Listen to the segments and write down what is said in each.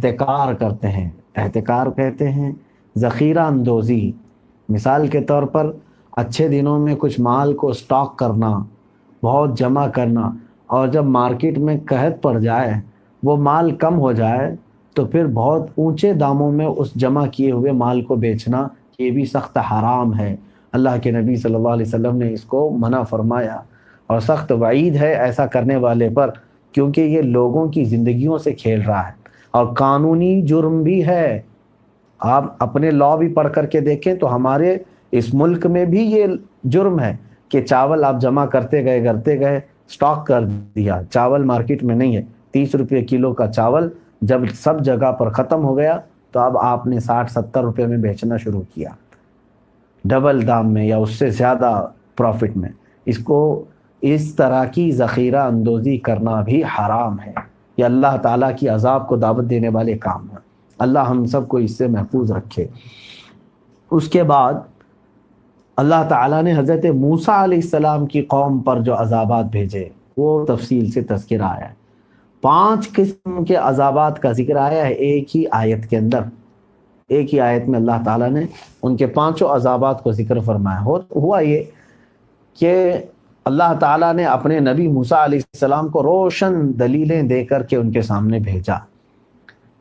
احتکار کرتے ہیں۔ احتکار کہتے ہیں ذخیرہ اندوزی، مثال کے طور پر اچھے دنوں میں کچھ مال کو سٹاک کرنا، بہت جمع کرنا، اور جب مارکیٹ میں قحط پڑ جائے، وہ مال کم ہو جائے، تو پھر بہت اونچے داموں میں اس جمع کیے ہوئے مال کو بیچنا، یہ بھی سخت حرام ہے۔ اللہ کے نبی صلی اللہ علیہ وسلم نے اس کو منع فرمایا، اور سخت وعید ہے ایسا کرنے والے پر، کیونکہ یہ لوگوں کی زندگیوں سے کھیل رہا ہے اور قانونی جرم بھی ہے۔ آپ اپنے لا بھی پڑھ کر کے دیکھیں تو ہمارے اس ملک میں بھی یہ جرم ہے کہ چاول آپ جمع کرتے گئے سٹاک کر دیا، چاول مارکیٹ میں نہیں ہے، 30 روپے کلو کا چاول جب سب جگہ پر ختم ہو گیا تو اب آپ نے 60-70 روپے میں بیچنا شروع کیا، ڈبل دام میں یا اس سے زیادہ پروفٹ میں۔ اس طرح کی ذخیرہ اندوزی کرنا بھی حرام ہے، یہ اللہ تعالیٰ کی عذاب کو دعوت دینے والے کام ہیں۔ اللہ ہم سب کو اس سے محفوظ رکھے۔ اس کے بعد اللہ تعالیٰ نے حضرت موسیٰ علیہ السلام کی قوم پر جو عذابات بھیجے وہ تفصیل سے تذکرہ آیا ہے۔ 5 قسم کے عذابات کا ذکر آیا ہے ایک ہی آیت کے اندر۔ ایک ہی آیت میں اللہ تعالیٰ نے ان کے 5 عذابات کو ذکر فرمایا۔ ہوا یہ کہ اللہ تعالیٰ نے اپنے نبی موسیٰ علیہ السلام کو روشن دلیلیں دے کر کے ان کے سامنے بھیجا،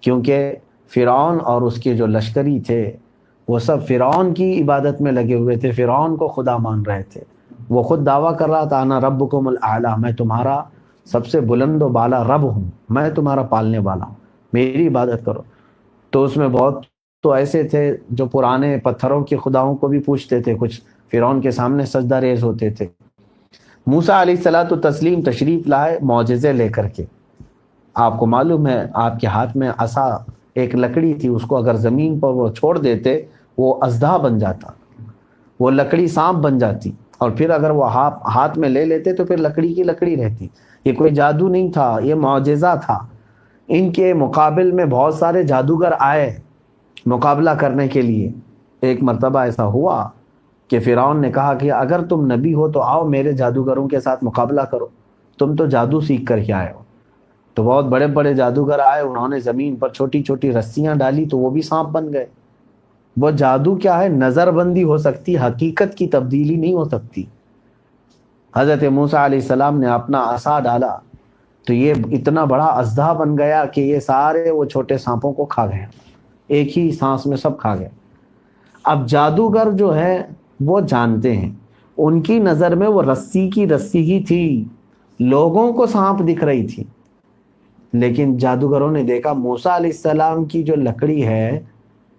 کیونکہ فرعون اور اس کے جو لشکری تھے وہ سب فرعون کی عبادت میں لگے ہوئے تھے، فرعون کو خدا مان رہے تھے۔ وہ خود دعویٰ کر رہا تھا انا ربکم الاعلی، میں تمہارا سب سے بلند و بالا رب ہوں، میں تمہارا پالنے والا ہوں، میری عبادت کرو۔ تو اس میں بہت تو ایسے تھے جو پرانے پتھروں کے خداؤں کو بھی پوچھتے تھے، کچھ فرعون کے سامنے سجدہ ریز ہوتے تھے۔ موسیٰ علیہ الصلوۃ والتسلیم تشریف لائے معجزے لے کر کے۔ آپ کو معلوم ہے آپ کے ہاتھ میں عصا ایک لکڑی تھی، اس کو اگر زمین پر وہ چھوڑ دیتے وہ اژدہا بن جاتا، وہ لکڑی سانپ بن جاتی، اور پھر اگر وہ ہاتھ میں لے لیتے تو پھر لکڑی کی لکڑی رہتی۔ یہ کوئی جادو نہیں تھا، یہ معجزہ تھا۔ ان کے مقابل میں بہت سارے جادوگر آئے مقابلہ کرنے کے لیے۔ ایک مرتبہ ایسا ہوا کہ فرعون نے کہا کہ اگر تم نبی ہو تو آؤ میرے جادوگروں کے ساتھ مقابلہ کرو، تم تو جادو سیکھ کر کے آئے ہو۔ تو بہت بڑے بڑے جادوگر آئے، انہوں نے زمین پر چھوٹی چھوٹی رسیاں ڈالی تو وہ بھی سانپ بن گئے۔ وہ جادو کیا ہے، نظر بندی ہو سکتی، حقیقت کی تبدیلی نہیں ہو سکتی۔ حضرت موسیٰ علیہ السلام نے اپنا عصا ڈالا تو یہ اتنا بڑا اژدہا بن گیا کہ یہ سارے وہ چھوٹے سانپوں کو کھا گئے، ایک ہی سانس میں سب کھا گئے۔ اب جادوگر جو ہے وہ جانتے ہیں، ان کی نظر میں وہ رسی کی رسی ہی تھی، لوگوں کو سانپ دکھ رہی تھی، لیکن جادوگروں نے دیکھا موسیٰ علیہ السلام کی جو لکڑی ہے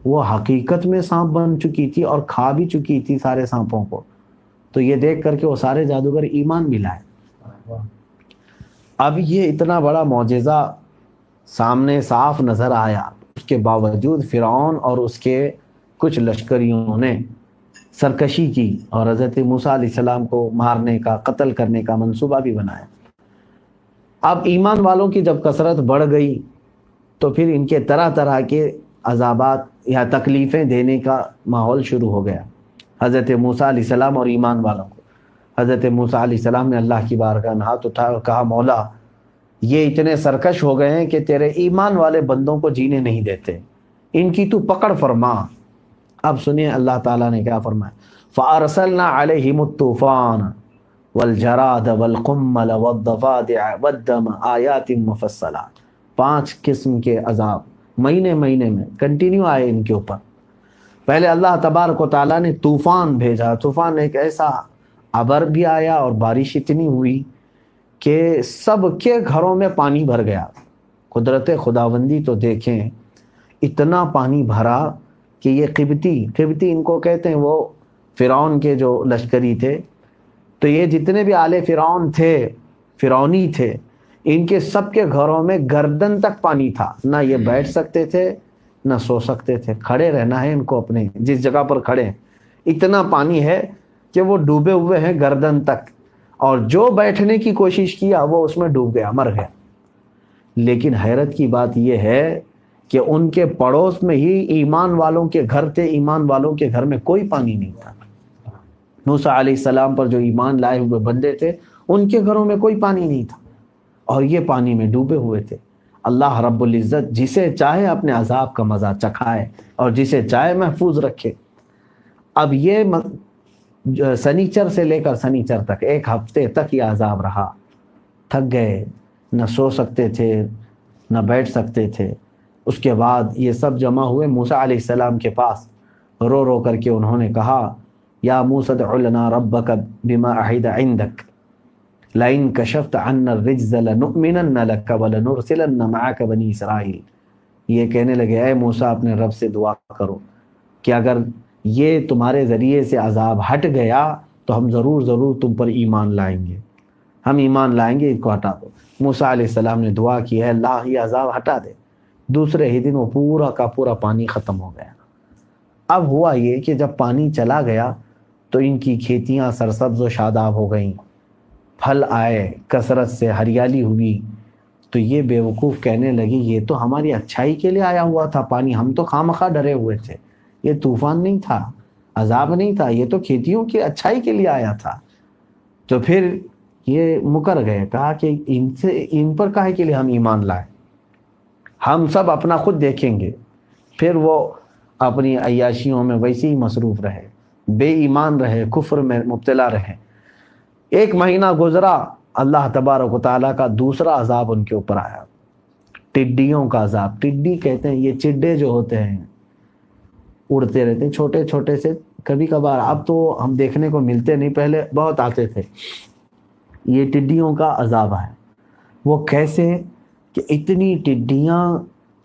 وہ حقیقت میں سانپ بن چکی تھی اور کھا بھی چکی تھی سارے سانپوں کو۔ تو یہ دیکھ کر کے وہ سارے جادوگر ایمان بھی لائے۔ اب یہ اتنا بڑا معجزہ سامنے صاف نظر آیا، اس کے باوجود فرعون اور اس کے کچھ لشکریوں نے سرکشی کی اور حضرت موسیٰ علیہ السلام کو مارنے کا، قتل کرنے کا منصوبہ بھی بنایا۔ اب ایمان والوں کی جب کثرت بڑھ گئی تو پھر ان کے طرح طرح کے عذابات یا تکلیفیں دینے کا ماحول شروع ہو گیا حضرت موسیٰ علیہ السلام اور ایمان والوں کو۔ حضرت موسیٰ علیہ السلام نے اللہ کی بارگاہ میں ہاتھ اٹھایا اور کہا مولا یہ اتنے سرکش ہو گئے ہیں کہ تیرے ایمان والے بندوں کو جینے نہیں دیتے، ان کی تو پکڑ فرما۔ اب سنیے اللہ تعالیٰ نے کیا فرمایا، فَأَرْسَلْنَا عَلَيْهِمُ الطُّوفَانَ وَالْجَرَادَ وَالْقُمَّلَ وَالضَّفَادِعَ وَالدَّمَ آیَاتٍ مُفَصَّلَاتٍ۔ 5 قسم کے عذاب مہینے میں کنٹینیو آئے ان کے اوپر۔ پہلے اللہ تبارک و تعالیٰ نے طوفان بھیجا، طوفان ایک ایسا ابر بھی آیا اور بارش اتنی ہوئی کہ سب کے گھروں میں پانی بھر گیا۔ قدرت خداوندی تو دیکھیں، اتنا پانی بھرا کہ یہ قبطی ان کو کہتے ہیں، وہ فرعون کے جو لشکری تھے، تو یہ جتنے بھی آل فرعون تھے، فرعونی تھے، ان کے سب کے گھروں میں گردن تک پانی تھا، نہ یہ بیٹھ سکتے تھے نہ سو سکتے تھے، کھڑے رہنا ہے ان کو اپنے جس جگہ پر کھڑے ہیں، اتنا پانی ہے کہ وہ ڈوبے ہوئے ہیں گردن تک، اور جو بیٹھنے کی کوشش کیا وہ اس میں ڈوب گیا، مر گیا۔ لیکن حیرت کی بات یہ ہے کہ ان کے پڑوس میں ہی ایمان والوں کے گھر تھے، ایمان والوں کے گھر میں کوئی پانی نہیں تھا۔ موسیٰ علیہ السلام پر جو ایمان لائے ہوئے بندے تھے ان کے گھروں میں کوئی پانی نہیں تھا، اور یہ پانی میں ڈوبے ہوئے تھے۔ اللہ رب العزت جسے چاہے اپنے عذاب کا مزہ چکھائے اور جسے چاہے محفوظ رکھے۔ اب یہ سنیچر سے لے کر سنیچر تک 1 ہفتے تک یہ عذاب رہا، تھک گئے، نہ سو سکتے تھے نہ بیٹھ سکتے تھے۔ اس کے بعد یہ سب جمع ہوئے موسیٰ علیہ السلام کے پاس، رو رو کر کے انہوں نے کہا یا موسیٰ ادع لنا ربک بما عہد عندک لئن کشفت عنا الرجز لنؤمنن لک ولنرسلن معک بنی اسرائیل۔ یہ کہنے لگے اے موسیٰ اپنے رب سے دعا کرو کہ اگر یہ تمہارے ذریعے سے عذاب ہٹ گیا تو ہم ضرور تم پر ایمان لائیں گے، ہم ایمان لائیں گے، ان کو ہٹا دو۔ موسیٰ علیہ السلام نے دعا کی ہے اللہ یہ عذاب ہٹا دے۔ دوسرے ہی دن وہ پورا کا پورا پانی ختم ہو گیا۔ اب ہوا یہ کہ جب پانی چلا گیا تو ان کی کھیتیاں سرسبز و شاداب ہو گئیں، پھل آئے کثرت سے، ہریالی ہوئی۔ تو یہ بیوقوف کہنے لگی یہ تو ہماری اچھائی کے لیے آیا ہوا تھا پانی، ہم تو خواہ ڈرے ہوئے تھے، یہ طوفان نہیں تھا، عذاب نہیں تھا، یہ تو کھیتیوں کی اچھائی کے لیے آیا تھا۔ تو پھر یہ مکر گئے، کہا کہ ان پر کاہے کے لیے ہم ایمان لائیں، ہم سب اپنا خود دیکھیں گے۔ پھر وہ اپنی عیاشیوں میں ویسے ہی مصروف رہے، بے ایمان رہے، کفر میں مبتلا رہے۔ 1 مہینہ گزرا، اللہ تبارک و تعالیٰ کا دوسرا عذاب ان کے اوپر آیا، ٹڈیوں کا عذاب۔ ٹڈی کہتے ہیں یہ چڈے جو ہوتے ہیں، اڑتے رہتے ہیں چھوٹے چھوٹے سے، کبھی کبھار، اب تو ہم دیکھنے کو ملتے نہیں، پہلے بہت آتے تھے۔ یہ ٹڈیوں کا عذاب ہے۔ وہ کیسے کہ اتنی ٹڈیاں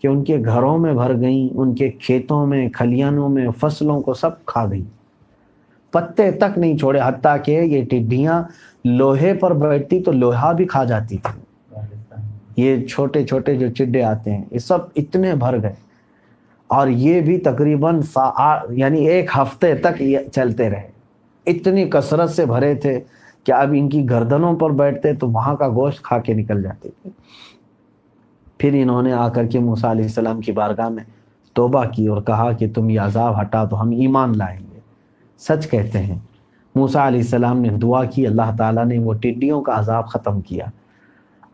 کہ ان کے گھروں میں بھر گئیں، ان کے کھیتوں میں، کھلیانوں میں، فصلوں کو سب کھا گئی، پتے تک نہیں چھوڑے، حتیٰ کہ یہ ٹڈیاں لوہے پر بیٹھتی تو لوہا بھی کھا جاتی تھی۔ یہ چھوٹے چھوٹے جو چڈے آتے ہیں یہ سب اتنے بھر گئے، اور یہ بھی تقریباً یعنی 1 ہفتے تک یہ چلتے رہے، اتنی کثرت سے بھرے تھے کہ اب ان کی گردنوں پر بیٹھتے تو وہاں کا گوشت کھا کے نکل جاتے تھے۔ پھر انہوں نے آ کر کے موسیٰ علیہ السلام کی بارگاہ میں توبہ کی اور کہا کہ تم یہ عذاب ہٹا تو ہم ایمان لائیں گے۔ سچ کہتے ہیں موسیٰ علیہ السلام نے دعا کی، اللہ تعالیٰ نے وہ ٹڈیوں کا عذاب ختم کیا۔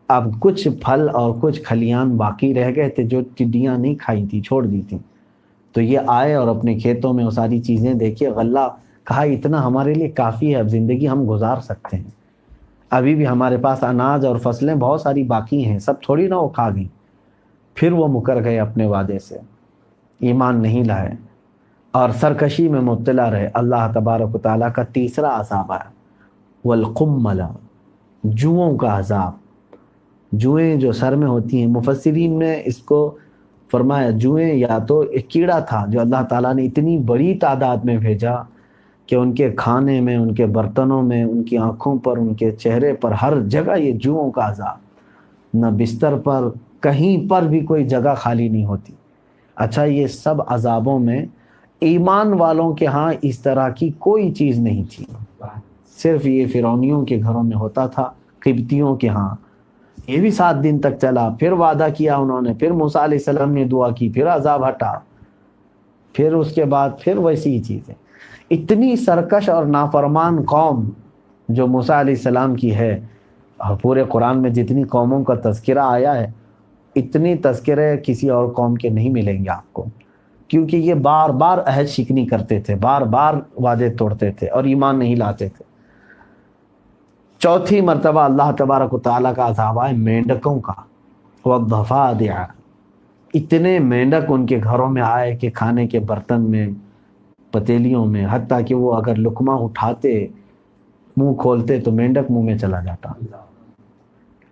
اب کچھ پھل اور کچھ کھلیان باقی رہ گئے تھے جو ٹڈیاں نہیں کھائی تھی، چھوڑ دی تھی۔ تو یہ آئے اور اپنے کھیتوں میں وہ ساری چیزیں دیکھے، غلہ، کہا اتنا ہمارے لیے کافی ہے، اب زندگی ہم گزار سکتے ہیں، ابھی بھی ہمارے پاس اناج اور فصلیں بہت ساری باقی ہیں، سب تھوڑی نہ وہ کھا گئیں۔ پھر وہ مکر گئے اپنے وعدے سے، ایمان نہیں لائے اور سرکشی میں مبتلا رہے۔ اللہ تبارک و تعالیٰ کا تیسرا عذاب آیا، والقمل، جوؤں کا عذاب۔ جوئیں جو سر میں ہوتی ہیں، مفسرین نے اس کو فرمایا جوئیں یا تو ایک کیڑا تھا جو اللہ تعالیٰ نے اتنی بڑی تعداد میں بھیجا کہ ان کے کھانے میں، ان کے برتنوں میں، ان کی آنکھوں پر، ان کے چہرے پر، ہر جگہ یہ جوؤں کا عذاب، نہ بستر پر، کہیں پر بھی کوئی جگہ خالی نہیں ہوتی۔ اچھا یہ سب عذابوں میں ایمان والوں کے ہاں اس طرح کی کوئی چیز نہیں تھی، صرف یہ فرعونیوں کے گھروں میں ہوتا تھا، قبطیوں کے ہاں۔ یہ بھی 7 دن تک چلا، پھر وعدہ کیا انہوں نے، پھر موسیٰ علیہ السلام نے دعا کی، پھر عذاب ہٹا، پھر اس کے بعد پھر ویسی ہی چیزیں۔ اتنی سرکش اور نافرمان قوم جو موسیٰ علیہ السلام کی ہے، اور پورے قرآن میں جتنی قوموں کا تذکرہ آیا ہے اتنی تذکرے کسی اور قوم کے نہیں ملیں گے آپ کو، کیونکہ یہ بار بار عہد شکنی کرتے تھے، بار بار وعدے توڑتے تھے اور ایمان نہیں لاتے تھے۔ چوتھی مرتبہ اللہ تبارک و تعالیٰ کا عذاب ہے مینڈکوں کا، والضفادع، اتنے مینڈک ان کے گھروں میں آئے کہ کھانے کے برتن میں، پتیلیوں میں، حتیٰ کہ وہ اگر لقمہ اٹھاتے، منہ کھولتے تو مینڈک منہ میں چلا جاتا،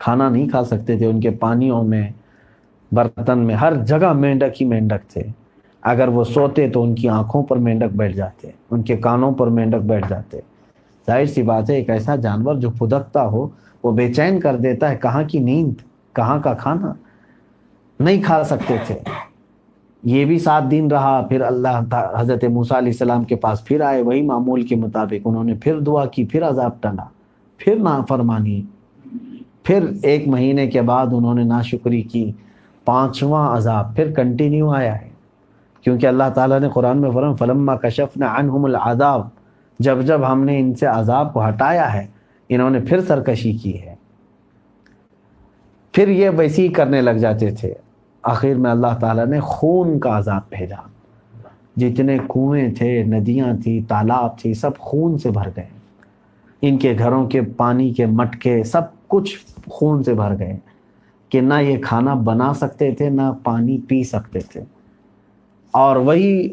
کھانا نہیں کھا سکتے تھے۔ ان کے پانیوں میں، برتن میں، ہر جگہ مینڈک ہی مینڈک تھے۔ اگر وہ سوتے تو ان کی آنکھوں پر مینڈک بیٹھ جاتے، ان کے کانوں پر مینڈک بیٹھ جاتے۔ ظاہر سی بات ہے ایک ایسا جانور جو پھدکتا ہو وہ بے چین کر دیتا ہے، کہاں کی نیند، کہاں کا کھانا، نہیں کھا سکتے تھے۔ یہ بھی 7 دن رہا، پھر اللہ حضرت موسیٰ علیہ السلام کے پاس پھر آئے، وہی معمول کے مطابق انہوں نے پھر دعا کی، پھر عذاب ٹلا، پھر نافرمانی، پھر 1 مہینے کے بعد انہوں نے ناشکری کی، 5واں عذاب پھر کنٹینیو آیا ہے، کیونکہ اللہ تعالیٰ نے قرآن میں فرمایا فلما کشفنا عنہم العذاب، جب جب ہم نے ان سے عذاب کو ہٹایا ہے انہوں نے پھر سرکشی کی ہے۔ پھر یہ ویسی ہی کرنے لگ جاتے تھے. آخر میں اللہ تعالیٰ نے خون کا عذاب بھیجا. جتنے کنویں تھے، ندیاں تھیں، تالاب تھی، سب خون سے بھر گئے. ان کے گھروں کے پانی کے مٹکے سب کچھ خون سے بھر گئے کہ نہ یہ کھانا بنا سکتے تھے نہ پانی پی سکتے تھے. اور وہی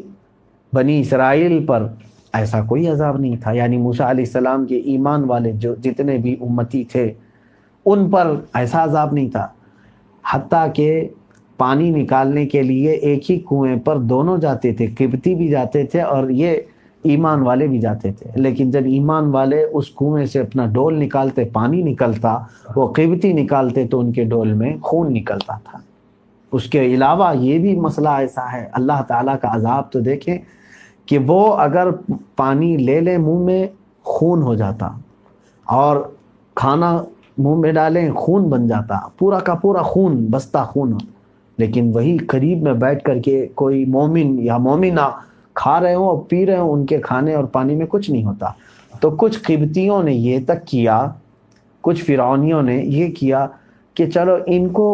بنی اسرائیل پر ایسا کوئی عذاب نہیں تھا. یعنی موسیٰ علیہ السلام کے ایمان والے جو جتنے بھی امتی تھے ان پر ایسا عذاب نہیں تھا. حتیٰ کہ پانی نکالنے کے لیے ایک ہی کنویں پر دونوں جاتے تھے، قبطی بھی جاتے تھے اور یہ ایمان والے بھی جاتے تھے. لیکن جب ایمان والے اس کنویں سے اپنا ڈول نکالتے پانی نکلتا، وہ قبطی نکالتے تو ان کے ڈول میں خون نکلتا تھا. اس کے علاوہ یہ بھی مسئلہ ایسا ہے، اللہ تعالیٰ کا عذاب تو دیکھیں کہ وہ اگر پانی لے لیں منہ میں خون ہو جاتا، اور کھانا منہ میں ڈالیں خون بن جاتا، پورا کا پورا خون، بستہ خون. لیکن وہی قریب میں بیٹھ کر کے کوئی مومن یا مومنہ کھا رہے ہوں اور پی رہے ہوں، ان کے کھانے اور پانی میں کچھ نہیں ہوتا. تو کچھ قبطیوں نے یہ تک کیا، کچھ فرعونیوں نے یہ کیا کہ چلو ان کو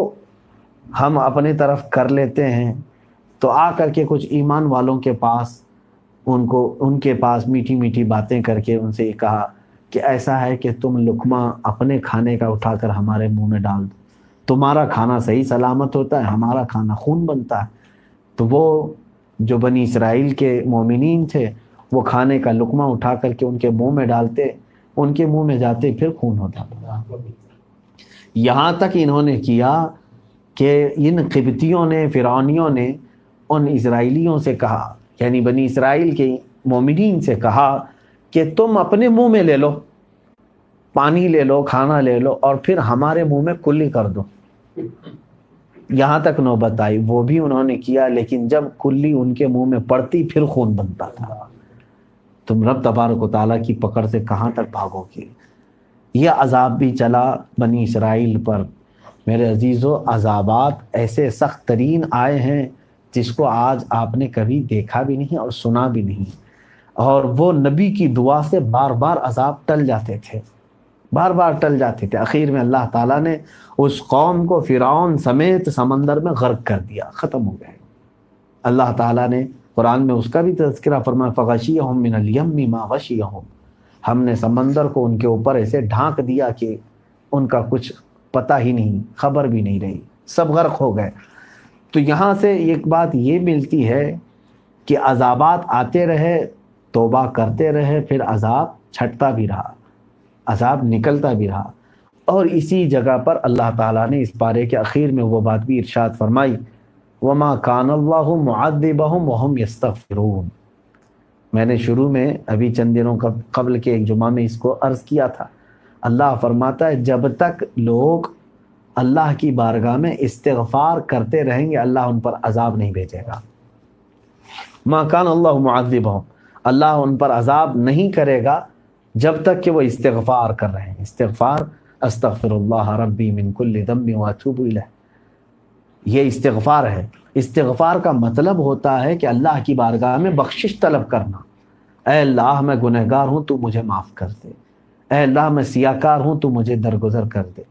ہم اپنے طرف کر لیتے ہیں. تو آ کر کے کچھ ایمان والوں کے پاس ان کے پاس میٹھی میٹھی باتیں کر کے ان سے یہ کہا کہ ایسا ہے کہ تم لقمہ اپنے کھانے کا اٹھا کر ہمارے منہ میں ڈال دو، تمہارا کھانا صحیح سلامت ہوتا ہے، ہمارا کھانا خون بنتا ہے. تو وہ جو بنی اسرائیل کے مومنین تھے وہ کھانے کا لقمہ اٹھا کر کے ان کے منہ میں ڈالتے، ان کے منہ میں جاتے پھر خون ہوتا تھا. یہاں تک انہوں نے کیا کہ ان قبطیوں نے، فرعونیوں نے ان اسرائیلیوں سے کہا، یعنی بنی اسرائیل کے مومنین سے کہا کہ تم اپنے منہ میں لے لو، پانی لے لو، کھانا لے لو، اور پھر ہمارے منہ میں کلی کر دو. یہاں تک نوبت آئی، وہ بھی انہوں نے کیا، لیکن جب کلی ان کے منہ میں پڑتی پھر خون بنتا تھا. تم رب تبارک و تعالیٰ کی پکڑ سے کہاں تک بھاگو گے؟ یہ عذاب بھی چلا بنی اسرائیل پر. میرے عزیزو، عذابات ایسے سخت ترین آئے ہیں جس کو آج آپ نے کبھی دیکھا بھی نہیں اور سنا بھی نہیں. اور وہ نبی کی دعا سے بار بار عذاب ٹل جاتے تھے، بار بار ٹل جاتے تھے. اخیر میں اللہ تعالیٰ نے اس قوم کو فرعون سمیت سمندر میں غرق کر دیا، ختم ہو گئے. اللہ تعالیٰ نے قرآن میں اس کا بھی تذکرہ فرمایا، فغشیہم من الیم ما غشیہم. ہم نے سمندر کو ان کے اوپر ایسے ڈھانک دیا کہ ان کا کچھ پتہ ہی نہیں، خبر بھی نہیں رہی، سب غرق ہو گئے. تو یہاں سے ایک بات یہ ملتی ہے کہ عذابات آتے رہے، توبہ کرتے رہے، پھر عذاب چھٹتا بھی رہا، عذاب نکلتا بھی رہا. اور اسی جگہ پر اللہ تعالیٰ نے اس پارے کے اخیر میں وہ بات بھی ارشاد فرمائی، وَمَا كَانَ اللَّهُ مُعَذِّبَهُمْ وَهُمْ يَسْتَغْفِرُونَ. میں نے شروع میں ابھی چند دنوں قبل کے ایک جمعہ میں اس کو عرض کیا تھا. اللہ فرماتا ہے جب تک لوگ اللہ کی بارگاہ میں استغفار کرتے رہیں گے اللہ ان پر عذاب نہیں بھیجے گا. مَا كَانَ اللَّهُ مُعَذِّبَهُمْ، اللہ ان پر عذاب نہیں کرے گا جب تک کہ وہ استغفار کر رہے ہیں. استغفار، استغفر اللہ ربی من کل ذنب واتوب الیہ، یہ استغفار ہے. استغفار کا مطلب ہوتا ہے کہ اللہ کی بارگاہ میں بخشش طلب کرنا. اے اللہ میں گنہگار ہوں، تو مجھے معاف کر دے. اے اللہ میں سیاکار ہوں، تو مجھے درگزر کر دے.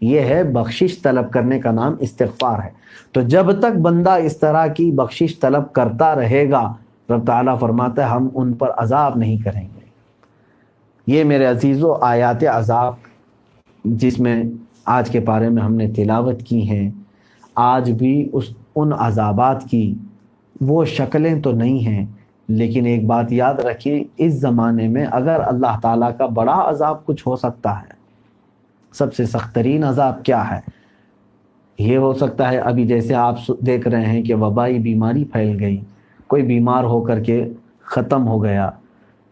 یہ ہے بخشش طلب کرنے کا نام استغفار ہے. تو جب تک بندہ اس طرح کی بخشش طلب کرتا رہے گا، رب تعالیٰ فرماتا ہے ہم ان پر عذاب نہیں کریں گے. یہ میرے عزیزو آیات عذاب جس میں آج کے پارے میں ہم نے تلاوت کی ہیں، آج بھی ان عذابات کی وہ شکلیں تو نہیں ہیں. لیکن ایک بات یاد رکھیے، اس زمانے میں اگر اللہ تعالیٰ کا بڑا عذاب کچھ ہو سکتا ہے، سب سے سخت ترین عذاب کیا ہے؟ یہ ہو سکتا ہے ابھی جیسے آپ دیکھ رہے ہیں کہ وبائی بیماری پھیل گئی، کوئی بیمار ہو کر کے ختم ہو گیا.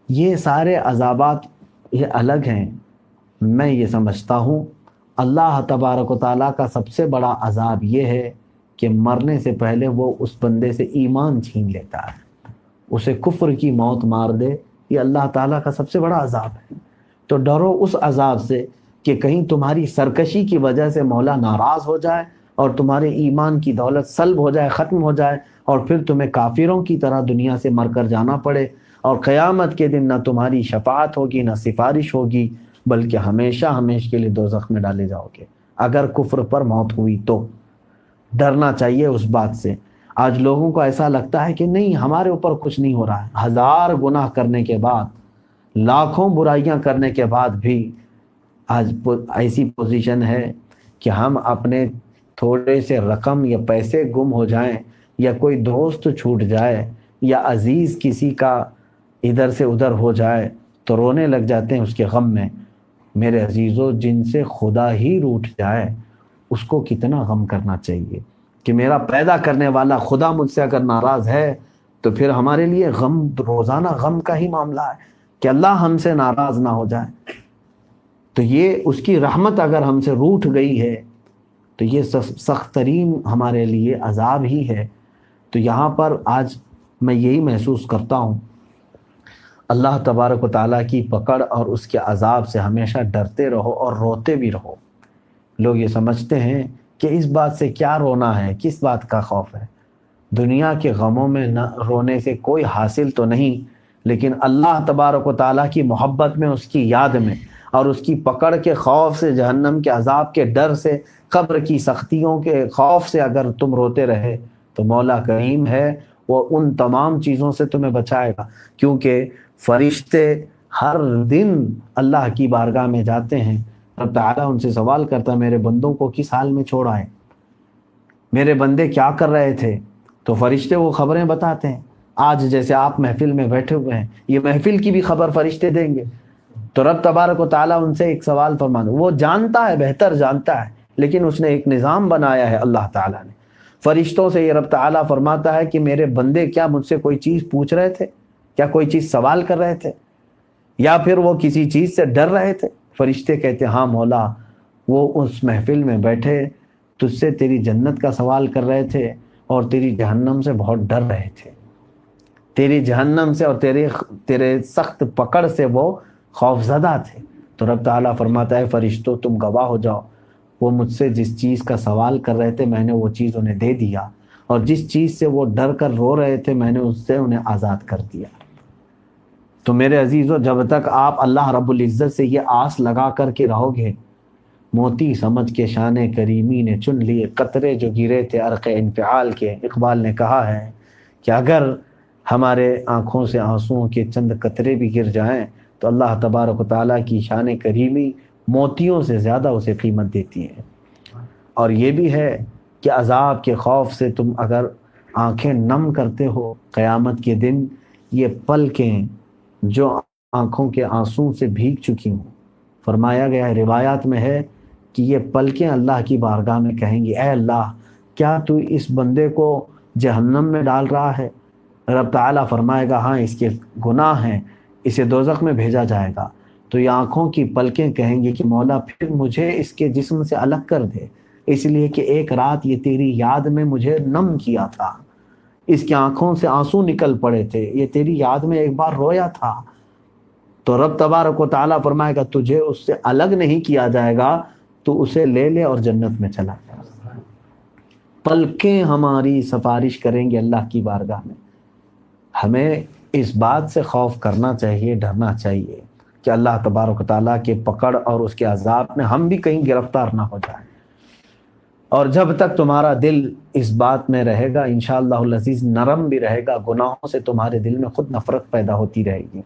یہ سارے عذابات یہ الگ ہیں. میں یہ سمجھتا ہوں اللہ تبارک و تعالیٰ کا سب سے بڑا عذاب یہ ہے کہ مرنے سے پہلے وہ اس بندے سے ایمان چھین لیتا ہے، اسے کفر کی موت مار دے. یہ اللہ تعالیٰ کا سب سے بڑا عذاب ہے. تو ڈرو اس عذاب سے کہ کہیں تمہاری سرکشی کی وجہ سے مولا ناراض ہو جائے اور تمہارے ایمان کی دولت سلب ہو جائے، ختم ہو جائے، اور پھر تمہیں کافروں کی طرح دنیا سے مر کر جانا پڑے، اور قیامت کے دن نہ تمہاری شفاعت ہوگی نہ سفارش ہوگی، بلکہ ہمیشہ ہمیشہ کے لیے دوزخ میں ڈالے جاؤ گے. اگر کفر پر موت ہوئی تو ڈرنا چاہیے اس بات سے۔ آج لوگوں کو ایسا لگتا ہے کہ نہیں ہمارے اوپر کچھ نہیں ہو رہا ہے، 1000 گناہ کرنے کے بعد، لاکھوں برائیاں کرنے کے بعد بھی آج ایسی پوزیشن ہے کہ ہم اپنے تھوڑے سے رقم یا پیسے گم ہو جائیں یا کوئی دوست چھوٹ جائے یا عزیز کسی کا ادھر سے ادھر ہو جائے تو رونے لگ جاتے ہیں اس کے غم میں۔ میرے عزیزو، جن سے خدا ہی روٹھ جائے اس کو کتنا غم کرنا چاہیے کہ میرا پیدا کرنے والا خدا مجھ سے اگر ناراض ہے تو پھر ہمارے لیے غم، روزانہ غم کا ہی معاملہ ہے کہ اللہ ہم سے ناراض نہ ہو جائے۔ تو یہ اس کی رحمت اگر ہم سے روٹھ گئی ہے تو یہ سخت ترین ہمارے لیے عذاب ہی ہے۔ تو یہاں پر آج میں یہی محسوس کرتا ہوں، اللہ تبارک و تعالیٰ کی پکڑ اور اس کے عذاب سے ہمیشہ ڈرتے رہو اور روتے بھی رہو۔ لوگ یہ سمجھتے ہیں کہ اس بات سے کیا رونا ہے، کس بات کا خوف ہے؟ دنیا کے غموں میں نہ رونے سے کوئی حاصل تو نہیں، لیکن اللہ تبارک و تعالیٰ کی محبت میں، اس کی یاد میں اور اس کی پکڑ کے خوف سے، جہنم کے عذاب کے ڈر سے، قبر کی سختیوں کے خوف سے اگر تم روتے رہے تو مولا کریم ہے، وہ ان تمام چیزوں سے تمہیں بچائے گا۔ کیونکہ فرشتے ہر دن اللہ کی بارگاہ میں جاتے ہیں، رب تعالیٰ ان سے سوال کرتا ہے میرے بندوں کو کس حال میں چھوڑا ہے، میرے بندے کیا کر رہے تھے؟ تو فرشتے وہ خبریں بتاتے ہیں۔ آج جیسے آپ محفل میں بیٹھے ہوئے ہیں، یہ محفل کی بھی خبر فرشتے دیں گے۔ تو رب تبارک و تعالیٰ ان سے ایک سوال فرمانا، وہ جانتا ہے، بہتر جانتا ہے، لیکن اس نے ایک نظام بنایا ہے اللہ تعالیٰ نے۔ فرشتوں سے یہ رب تعالیٰ فرماتا ہے کہ میرے بندے کیا مجھ سے کوئی چیز پوچھ رہے تھے، کیا کوئی چیز سوال کر رہے تھے، یا پھر وہ کسی چیز سے ڈر رہے تھے؟ فرشتے کہتے ہاں مولا، وہ اس محفل میں بیٹھے تجھ سے تیری جنت کا سوال کر رہے تھے اور تیری جہنم سے بہت ڈر رہے تھے، تیری جہنم سے اور تیرے سخت پکڑ سے وہ خوف زدہ تھے۔ تو رب تعالیٰ فرماتا ہے فرشتوں تم گواہ ہو جاؤ، وہ مجھ سے جس چیز کا سوال کر رہے تھے میں نے وہ چیز انہیں دے دیا، اور جس چیز سے وہ ڈر کر رو رہے تھے میں نے اس سے انہیں آزاد کر دیا۔ تو میرے عزیزو، جب تک آپ اللہ رب العزت سے یہ آس لگا کر کے رہو گے، موتی سمجھ کے شان کریمی نے چن لیے قطرے جو گرے تھے عرق انفعال کے۔ اقبال نے کہا ہے کہ اگر ہمارے آنکھوں سے آنسوؤں کے چند قطرے بھی گر جائیں تو اللہ تبارک و تعالیٰ کی شان کریمی موتیوں سے زیادہ اسے قیمت دیتی ہے۔ اور یہ بھی ہے کہ عذاب کے خوف سے تم اگر آنکھیں نم کرتے ہو قیامت کے دن، یہ پلکیں جو آنکھوں کے آنسوں سے بھیگ چکی ہوں، فرمایا گیا ہے، روایات میں ہے کہ یہ پلکیں اللہ کی بارگاہ میں کہیں گی اے اللہ کیا تو اس بندے کو جہنم میں ڈال رہا ہے؟ رب تعالیٰ فرمائے گا ہاں اس کے گناہ ہیں، اسے دوزخ میں بھیجا جائے گا۔ تو یہ آنکھوں کی پلکیں کہیں گی کہ مولا پھر مجھے اس کے جسم سے الگ کر دے، اس لیے کہ ایک رات یہ تیری یاد میں مجھے نم کیا تھا، اس کی آنکھوں سے آنسو نکل پڑے تھے، یہ تیری یاد میں ایک بار رویا تھا۔ تو رب تبارک و تعالیٰ فرمائے گا تجھے اس سے الگ نہیں کیا جائے گا، تو اسے لے لے اور جنت میں چلا جائے۔ پلکیں ہماری سفارش کریں گے اللہ کی بارگاہ میں۔ ہمیں اس بات سے خوف کرنا چاہیے، ڈرنا چاہیے کہ اللہ تبارک و تعالیٰ کے پکڑ اور اس کے عذاب میں ہم بھی کہیں گرفتار نہ ہو جائیں۔ اور جب تک تمہارا دل اس بات میں رہے گا انشاءاللہ العزیز نرم بھی رہے گا، گناہوں سے تمہارے دل میں خود نفرت پیدا ہوتی رہے گی،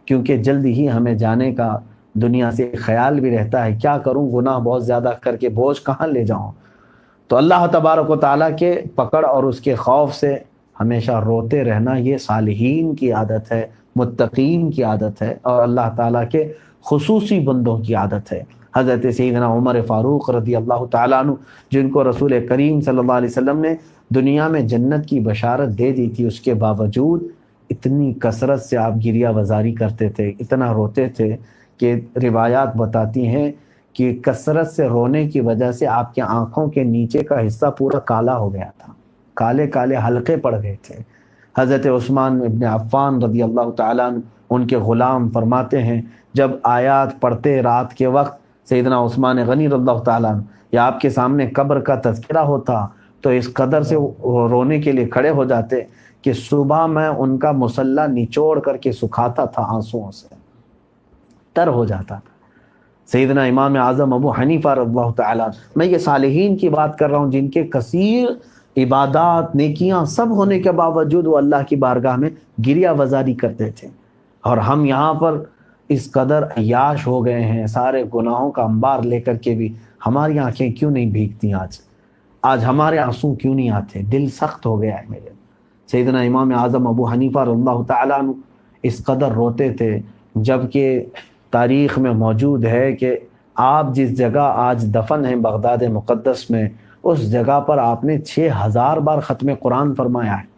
کیونکہ جلد ہی ہمیں جانے کا دنیا سے خیال بھی رہتا ہے، کیا کروں گناہ بہت زیادہ کر کے بوجھ کہاں لے جاؤں۔ تو اللہ تبارک و تعالیٰ کے پکڑ اور اس کے خوف سے ہمیشہ روتے رہنا یہ صالحین کی عادت ہے، متقین کی عادت ہے، اور اللہ تعالیٰ کے خصوصی بندوں کی عادت ہے۔ حضرت سیدنا عمر فاروق رضی اللہ تعالیٰ عنہ، جن کو رسول کریم صلی اللہ علیہ وسلم نے دنیا میں جنت کی بشارت دے دی تھی، اس کے باوجود اتنی کثرت سے آپ گریہ وزاری کرتے تھے، اتنا روتے تھے کہ روایات بتاتی ہیں کہ کثرت سے رونے کی وجہ سے آپ کے آنکھوں کے نیچے کا حصہ پورا کالا ہو گیا تھا، کالے کالے حلقے پڑ گئے تھے۔ حضرت عثمان ابن عفان رضی اللہ تعالیٰ عنہ، ان کے غلام، فرماتے ہیں جب آیات پڑھتے رات کے وقت سیدنا عثمان غنی رضی اللہ تعالیٰ عنہ یا آپ کے سامنے قبر کا تذکرہ ہوتا تو اس قدر سے رونے کے لیے کھڑے ہو جاتے کہ صبح میں ان کا مصلی نچوڑ کر کے سکھاتا تھا، آنسوؤں سے تر ہو جاتا تھا۔ سیدنا امام اعظم ابو حنیفہ رضی اللہ تعالیٰ، میں یہ صالحین کی بات کر رہا ہوں جن کے کثیر عبادات نیکیاں سب ہونے کے باوجود وہ اللہ کی بارگاہ میں گریہ وزاری کرتے تھے، اور ہم یہاں پر اس قدر عیاش ہو گئے ہیں سارے گناہوں کا انبار لے کر کے بھی ہماری آنکھیں کیوں نہیں بھیگتی؟ آج ہمارے آنسو کیوں نہیں آتے؟ دل سخت ہو گیا ہے میرے۔ سیدنا امام اعظم ابو حنیفہ رضی اللہ تعالیٰ عنہ اس قدر روتے تھے، جبکہ تاریخ میں موجود ہے کہ آپ جس جگہ آج دفن ہیں بغداد مقدس میں، اس جگہ پر آپ نے 6000 بار ختم قرآن فرمایا ہے۔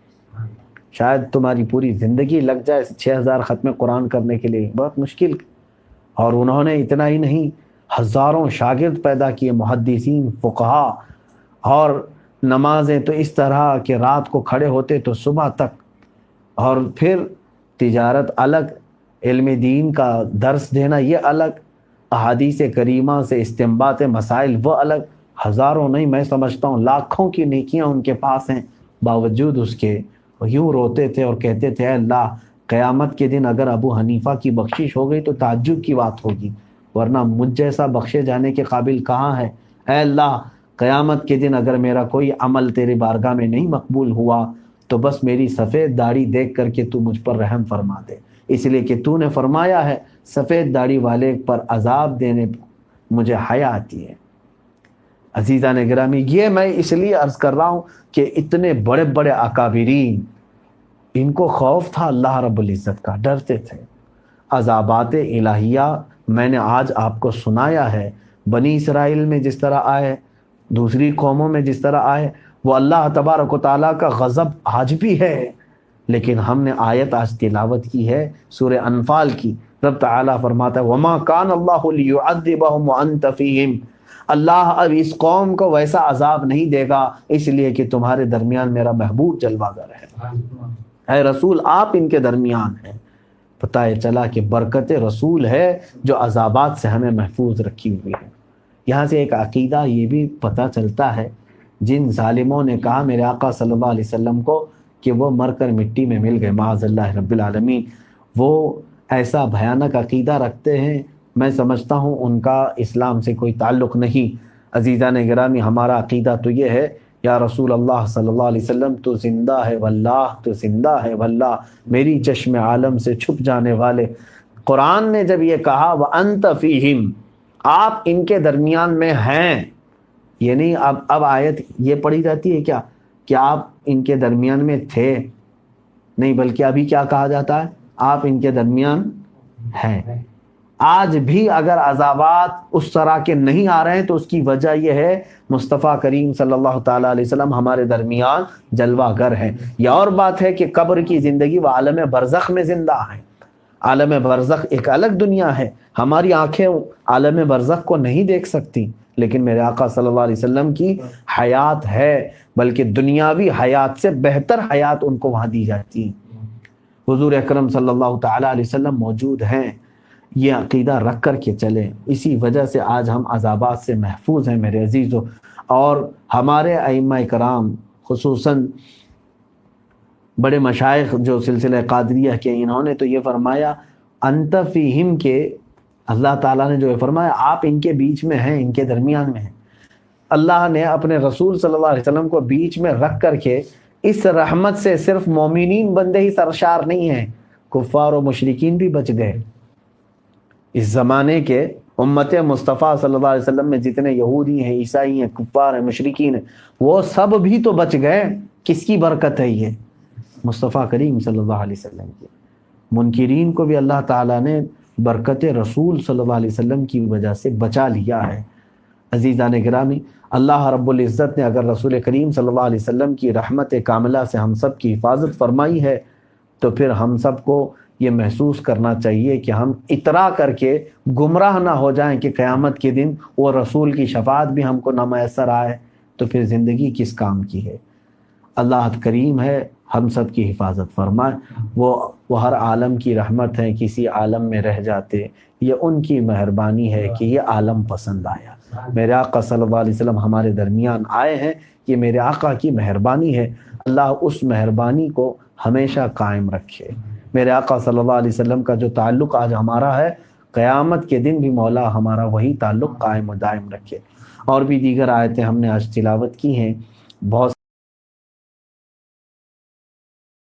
شاید تمہاری پوری زندگی لگ جائے 6000 ختم قرآن کرنے کے لیے، بہت مشکل۔ اور انہوں نے اتنا ہی نہیں، ہزاروں شاگرد پیدا کیے، محدثین، فقہا، اور نمازیں تو اس طرح کہ رات کو کھڑے ہوتے تو صبح تک، اور پھر تجارت الگ، علم دین کا درس دینا یہ الگ، احادیث کریمہ سے استنباط مسائل وہ الگ، ہزاروں نہیں میں سمجھتا ہوں لاکھوں کی نیکیاں ان کے پاس ہیں، باوجود اس کے وہ یوں روتے تھے اور کہتے تھے اے اللہ، قیامت کے دن اگر ابو حنیفہ کی بخشش ہو گئی تو تعجب کی بات ہوگی، ورنہ مجھ جیسا بخشے جانے کے قابل کہاں ہے؟ اے اللہ، قیامت کے دن اگر میرا کوئی عمل تیری بارگاہ میں نہیں مقبول ہوا تو بس میری سفید داڑھی دیکھ کر کے تو مجھ پر رحم فرما دے، اس لیے کہ تو نے فرمایا ہے سفید داڑھی والے پر عذاب دینے مجھے حیا آتی ہے۔ عزیزان گرامی، یہ میں اس لیے عرض کر رہا ہوں کہ اتنے بڑے بڑے اکابرین، ان کو خوف تھا اللہ رب العزت کا، ڈرتے تھے۔ عذابات الہیہ میں نے آج آپ کو سنایا ہے، بنی اسرائیل میں جس طرح آئے، دوسری قوموں میں جس طرح آئے، وہ اللہ تبارک و تعالیٰ کا غضب آج بھی ہے۔ لیکن ہم نے آیت آج تلاوت کی ہے سورہ انفال کی، رب تعالیٰ فرماتا ہے وَمَا كَانَ اللَّهُ لِيُعَذِّبَهُمْ وَأَنْتَ فِيهِمْ، اللہ اب اس قوم کو ویسا عذاب نہیں دے گا اس لیے کہ تمہارے درمیان میرا محبوب جلوہ گر ہے، اے رسول آپ ان کے درمیان ہیں۔ پتہ چلا کہ برکت رسول ہے جو عذابات سے ہمیں محفوظ رکھی ہوئی ہے۔ یہاں سے ایک عقیدہ یہ بھی پتہ چلتا ہے، جن ظالموں نے کہا میرے آقا صلی اللہ علیہ وسلم کو کہ وہ مر کر مٹی میں مل گئے، معاذ اللہ رب العالمین، وہ ایسا بھیانک عقیدہ رکھتے ہیں، میں سمجھتا ہوں ان کا اسلام سے کوئی تعلق نہیں۔ عزیزان گرامی، ہمارا عقیدہ تو یہ ہے یا رسول اللہ صلی اللہ علیہ وسلم تو زندہ ہے واللہ، تو زندہ ہے واللہ، میری چشم عالم سے چھپ جانے والے۔ قرآن نے جب یہ کہا وَأَنْتَ فِيهِمْ، آپ ان کے درمیان میں ہیں، یہ نہیں اب آیت یہ پڑھی جاتی ہے کیا کہ آپ ان کے درمیان میں تھے، نہیں، بلکہ ابھی کیا کہا جاتا ہے، آپ ان کے درمیان ہیں۔ آج بھی اگر عذابات اس طرح کے نہیں آ رہے ہیں تو اس کی وجہ یہ ہے مصطفیٰ کریم صلی اللہ تعالیٰ علیہ وسلم ہمارے درمیان جلوہ گر ہیں۔ یہ اور بات ہے کہ قبر کی زندگی وہ عالم برزخ میں زندہ ہیں۔ عالم برزخ ایک الگ دنیا ہے، ہماری آنکھیں عالم برزخ کو نہیں دیکھ سکتی، لیکن میرے آقا صلی اللہ علیہ وسلم کی حیات ہے، بلکہ دنیاوی حیات سے بہتر حیات ان کو وہاں دی جاتی ہے۔ حضور اکرم صلی اللہ تعالیٰ علیہ وسلم موجود ہیں، یہ عقیدہ رکھ کر کے چلیں، اسی وجہ سے آج ہم عذابات سے محفوظ ہیں میرے عزیزو۔ اور ہمارے ائمہ کرام، خصوصاً بڑے مشائخ جو سلسلہ قادریہ کے، انہوں نے تو یہ فرمایا انت فیہم، کے اللہ تعالیٰ نے جو یہ فرمایا آپ ان کے بیچ میں ہیں، ان کے درمیان میں ہیں۔ اللہ نے اپنے رسول صلی اللہ علیہ وسلم کو بیچ میں رکھ کر کے اس رحمت سے صرف مومنین بندے ہی سرشار نہیں ہیں، کفار و مشرکین بھی بچ گئے۔ اس زمانے کے امت مصطفیٰ صلی اللہ علیہ وسلم میں جتنے یہودی ہیں، عیسائی ہیں، کفار ہیں، مشرکین ہیں، وہ سب بھی تو بچ گئے۔ کس کی برکت ہے یہ؟ مصطفیٰ کریم صلی اللہ علیہ وسلم کی۔ منکرین کو بھی اللہ تعالیٰ نے برکت رسول صلی اللہ علیہ وسلم کی وجہ سے بچا لیا ہے۔ عزیزان گرامی، اللہ رب العزت نے اگر رسول کریم صلی اللہ علیہ وسلم کی رحمت کاملہ سے ہم سب کی حفاظت فرمائی ہے تو پھر ہم سب کو یہ محسوس کرنا چاہیے کہ ہم اترا کر کے گمراہ نہ ہو جائیں کہ قیامت کے دن وہ رسول کی شفاعت بھی ہم کو نہ میسر آئے تو پھر زندگی کس کام کی ہے۔ اللہ کریم ہے، ہم سب کی حفاظت فرمائے۔ وہ ہر عالم کی رحمت ہے، کسی عالم میں رہ جاتے، یہ ان کی مہربانی ہے کہ یہ عالم پسند آیا۔ میرے آقا صلی اللہ علیہ وسلم ہمارے درمیان آئے ہیں، یہ میرے آقا کی مہربانی ہے۔ اللہ اس مہربانی کو ہمیشہ قائم رکھے۔ میرے آقا صلی اللہ علیہ وسلم کا جو تعلق آج ہمارا ہے، قیامت کے دن بھی مولا ہمارا وہی تعلق قائم و دائم رکھے۔ اور بھی دیگر آیتیں ہم نے آج تلاوت کی ہیں، بہت